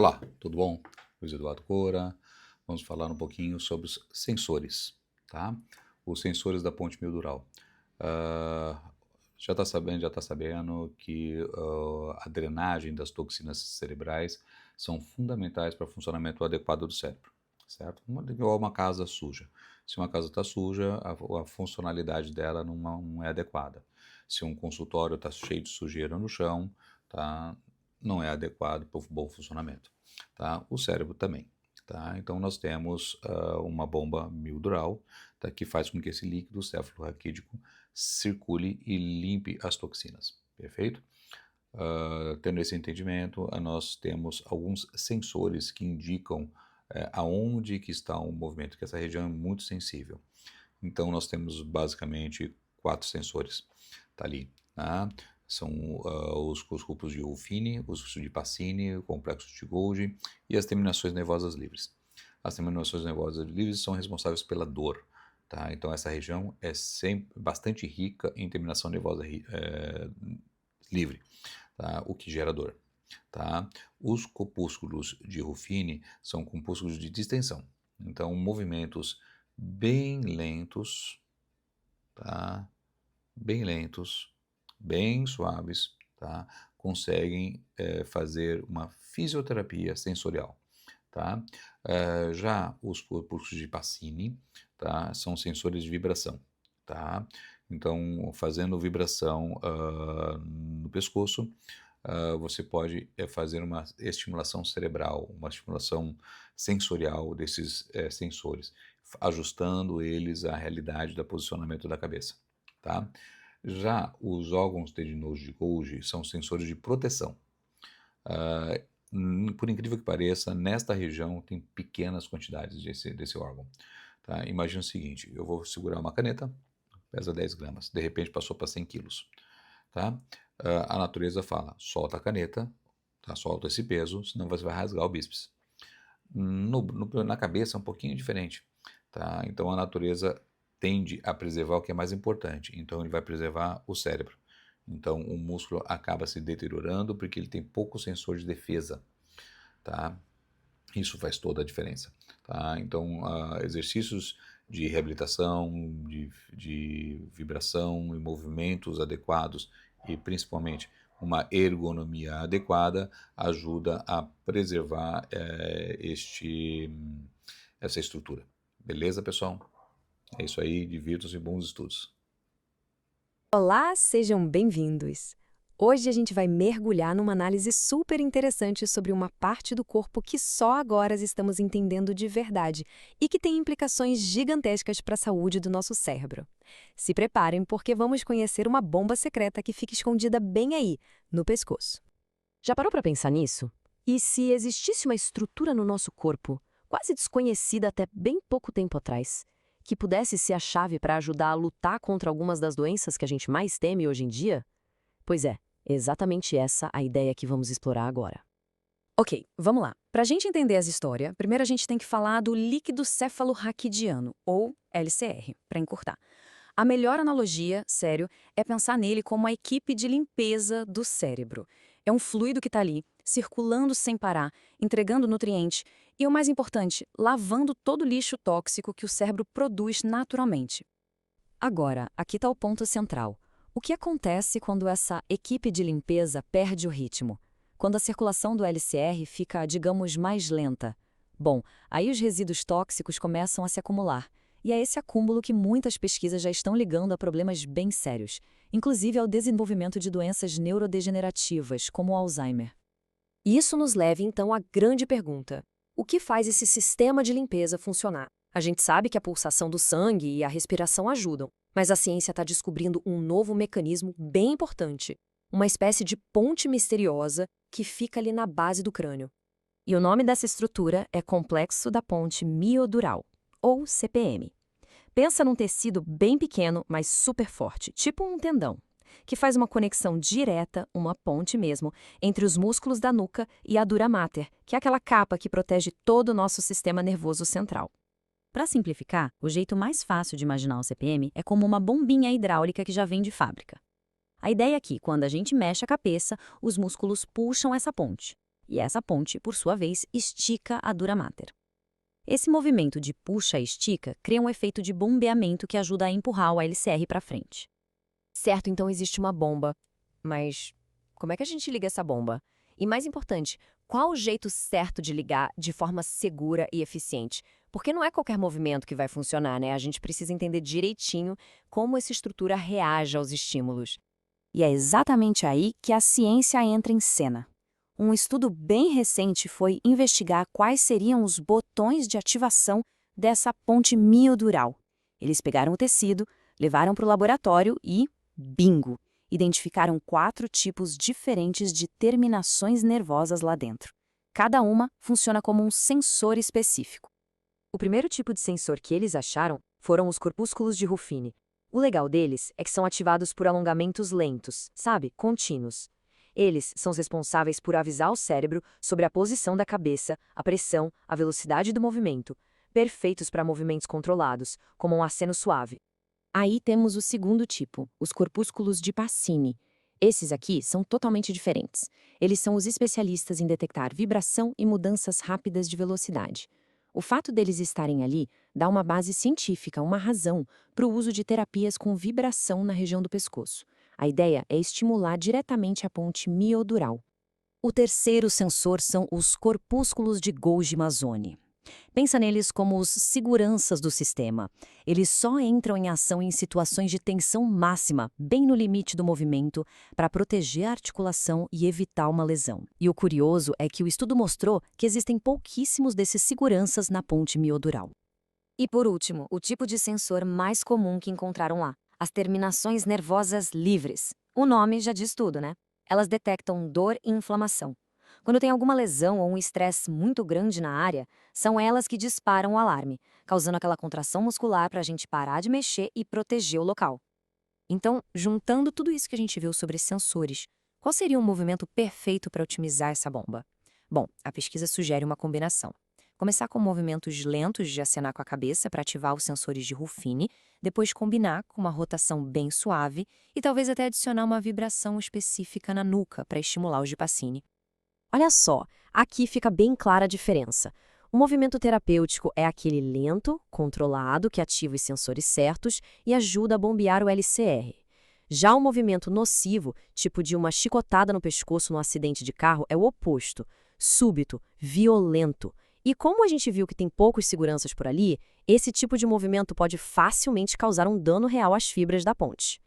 Olá, tudo bom? Luiz Eduardo Coura. Vamos falar um pouquinho sobre os sensores, tá? Os sensores da ponte mildural. Ah, já está sabendo que a drenagem das toxinas cerebrais são fundamentais para o funcionamento adequado do cérebro, certo? Igual uma casa suja. Se uma casa está suja, a funcionalidade dela não é adequada. Se um consultório está cheio de sujeira no chão, tá? Não é adequado para o bom funcionamento, tá? O cérebro também, tá? Então nós temos uma bomba mildural, tá? Que faz com que esse líquido cefalorraquídeo circule e limpe as toxinas, perfeito? Tendo esse entendimento, nós temos alguns sensores que indicam aonde que está o movimento, que essa região é muito sensível. Então nós temos basicamente 4 sensores, tá ali, tá? São os grupos de Ruffini, os de Pacini, o complexo de Golgi e as terminações nervosas livres. As terminações nervosas livres são responsáveis pela dor, tá? Então essa região é sempre bastante rica em terminação nervosa livre, tá? O que gera dor, tá? Os corpúsculos de Ruffini são corpúsculos de distensão, então movimentos bem lentos, tá? Bem lentos, bem suaves, tá? Conseguem fazer uma fisioterapia sensorial, tá? Já os corpúsculos de Pacini, tá? São sensores de vibração, tá? Então, fazendo vibração no pescoço, você pode fazer uma estimulação cerebral, uma estimulação sensorial desses sensores, ajustando eles à realidade do posicionamento da cabeça, tá? Já os órgãos tendinosos de Golgi são sensores de proteção. Por incrível que pareça, nesta região tem pequenas quantidades desse órgão, tá? Imagina o seguinte, eu vou segurar uma caneta, pesa 10 gramas, de repente passou para 100 quilos, tá? A natureza fala, solta a caneta, tá? Solta esse peso, senão você vai rasgar o bíceps. Na cabeça é um pouquinho diferente, tá? Então a natureza tende a preservar o que é mais importante, então ele vai preservar o cérebro. Então o músculo acaba se deteriorando porque ele tem pouco sensor de defesa, tá? Isso faz toda a diferença, tá? Então exercícios de reabilitação, de vibração e movimentos adequados e principalmente uma ergonomia adequada ajuda a preservar essa estrutura. Beleza, pessoal? É isso aí, divirtam-se e bons estudos. Olá, sejam bem-vindos! Hoje a gente vai mergulhar numa análise super interessante sobre uma parte do corpo que só agora estamos entendendo de verdade e que tem implicações gigantescas para a saúde do nosso cérebro. Se preparem, porque vamos conhecer uma bomba secreta que fica escondida bem aí, no pescoço. Já parou para pensar nisso? E se existisse uma estrutura no nosso corpo, quase desconhecida até bem pouco tempo atrás, que pudesse ser a chave para ajudar a lutar contra algumas das doenças que a gente mais teme hoje em dia? Pois é, exatamente essa a ideia que vamos explorar agora. Ok, vamos lá. Para a gente entender essa história, primeiro a gente tem que falar do líquido cefalorraquidiano, ou LCR, para encurtar. A melhor analogia, sério, é pensar nele como a equipe de limpeza do cérebro. É um fluido que está ali, circulando sem parar, entregando nutriente e, o mais importante, lavando todo o lixo tóxico que o cérebro produz naturalmente. Agora, aqui está o ponto central. O que acontece quando essa equipe de limpeza perde o ritmo? Quando a circulação do LCR fica, digamos, mais lenta? Bom, aí os resíduos tóxicos começam a se acumular. E é esse acúmulo que muitas pesquisas já estão ligando a problemas bem sérios, inclusive ao desenvolvimento de doenças neurodegenerativas, como o Alzheimer. E isso nos leva, então, à grande pergunta: o que faz esse sistema de limpeza funcionar? A gente sabe que a pulsação do sangue e a respiração ajudam, mas a ciência está descobrindo um novo mecanismo bem importante, uma espécie de ponte misteriosa que fica ali na base do crânio. E o nome dessa estrutura é Complexo da Ponte Miodural, ou CPM. Pensa num tecido bem pequeno, mas super forte, tipo um tendão, que faz uma conexão direta, uma ponte mesmo, entre os músculos da nuca e a dura mater, que é aquela capa que protege todo o nosso sistema nervoso central. Para simplificar, o jeito mais fácil de imaginar o CPM é como uma bombinha hidráulica que já vem de fábrica. A ideia é que, quando a gente mexe a cabeça, os músculos puxam essa ponte. e essa ponte, por sua vez, estica a dura mater. Esse movimento de puxa e estica cria um efeito de bombeamento que ajuda a empurrar o LCR para frente. Certo, então existe uma bomba. Mas como é que a gente liga essa bomba? E mais importante, qual o jeito certo de ligar de forma segura e eficiente? Porque não é qualquer movimento que vai funcionar, né? A gente precisa entender direitinho como essa estrutura reage aos estímulos. E é exatamente aí que a ciência entra em cena. Um estudo bem recente foi investigar quais seriam os botões de ativação dessa ponte miodural. Eles pegaram o tecido, levaram para o laboratório e, bingo, identificaram 4 tipos diferentes de terminações nervosas lá dentro. Cada uma funciona como um sensor específico. O primeiro tipo de sensor que eles acharam foram os corpúsculos de Ruffini. O legal deles é que são ativados por alongamentos lentos, sabe, contínuos. Eles são os responsáveis por avisar o cérebro sobre a posição da cabeça, a pressão, a velocidade do movimento, perfeitos para movimentos controlados, como um aceno suave. Aí temos o segundo tipo, os corpúsculos de Pacini. Esses aqui são totalmente diferentes. Eles são os especialistas em detectar vibração e mudanças rápidas de velocidade. O fato deles estarem ali dá uma base científica, uma razão, para o uso de terapias com vibração na região do pescoço. A ideia é estimular diretamente a ponte miodural. O terceiro sensor são os corpúsculos de Golgi-Mazzoni. Pensa neles como os seguranças do sistema. Eles só entram em ação em situações de tensão máxima, bem no limite do movimento, para proteger a articulação e evitar uma lesão. E o curioso é que o estudo mostrou que existem pouquíssimos desses seguranças na ponte miodural. E por último, o tipo de sensor mais comum que encontraram lá, as terminações nervosas livres. O nome já diz tudo, né? Elas detectam dor e inflamação. Quando tem alguma lesão ou um estresse muito grande na área, são elas que disparam o alarme, causando aquela contração muscular para a gente parar de mexer e proteger o local. Então, juntando tudo isso que a gente viu sobre sensores, qual seria um movimento perfeito para otimizar essa bomba? Bom, a pesquisa sugere uma combinação. Começar com movimentos lentos de acenar com a cabeça para ativar os sensores de Ruffini, depois combinar com uma rotação bem suave e talvez até adicionar uma vibração específica na nuca para estimular os de Pacini. Olha só, aqui fica bem clara a diferença. O movimento terapêutico é aquele lento, controlado, que ativa os sensores certos e ajuda a bombear o LCR. Já o movimento nocivo, tipo de uma chicotada no pescoço no acidente de carro, é o oposto, súbito, violento. E como a gente viu que tem poucos seguranças por ali, esse tipo de movimento pode facilmente causar um dano real às fibras da ponte.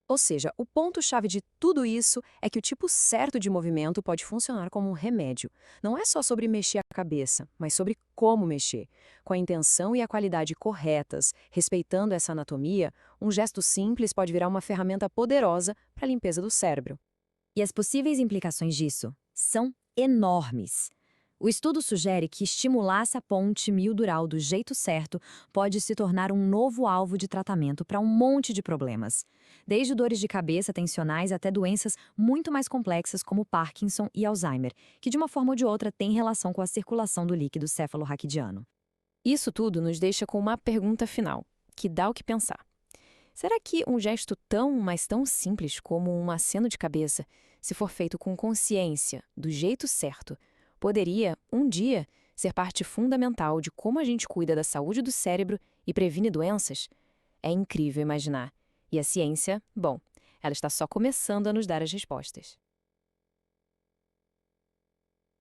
Ou seja, o ponto-chave de tudo isso é que o tipo certo de movimento pode funcionar como um remédio. Não é só sobre mexer a cabeça, mas sobre como mexer. Com a intenção e a qualidade corretas, respeitando essa anatomia, um gesto simples pode virar uma ferramenta poderosa para a limpeza do cérebro. E as possíveis implicações disso são enormes. O estudo sugere que estimular essa ponte miodural do jeito certo pode se tornar um novo alvo de tratamento para um monte de problemas, desde dores de cabeça tensionais até doenças muito mais complexas como Parkinson e Alzheimer, que de uma forma ou de outra têm relação com a circulação do líquido cefalorraquidiano. Isso tudo nos deixa com uma pergunta final, que dá o que pensar. Será que um gesto mas tão simples como um aceno de cabeça, se for feito com consciência, do jeito certo, poderia, um dia, ser parte fundamental de como a gente cuida da saúde do cérebro e previne doenças? É incrível imaginar. E a ciência, bom, ela está só começando a nos dar as respostas.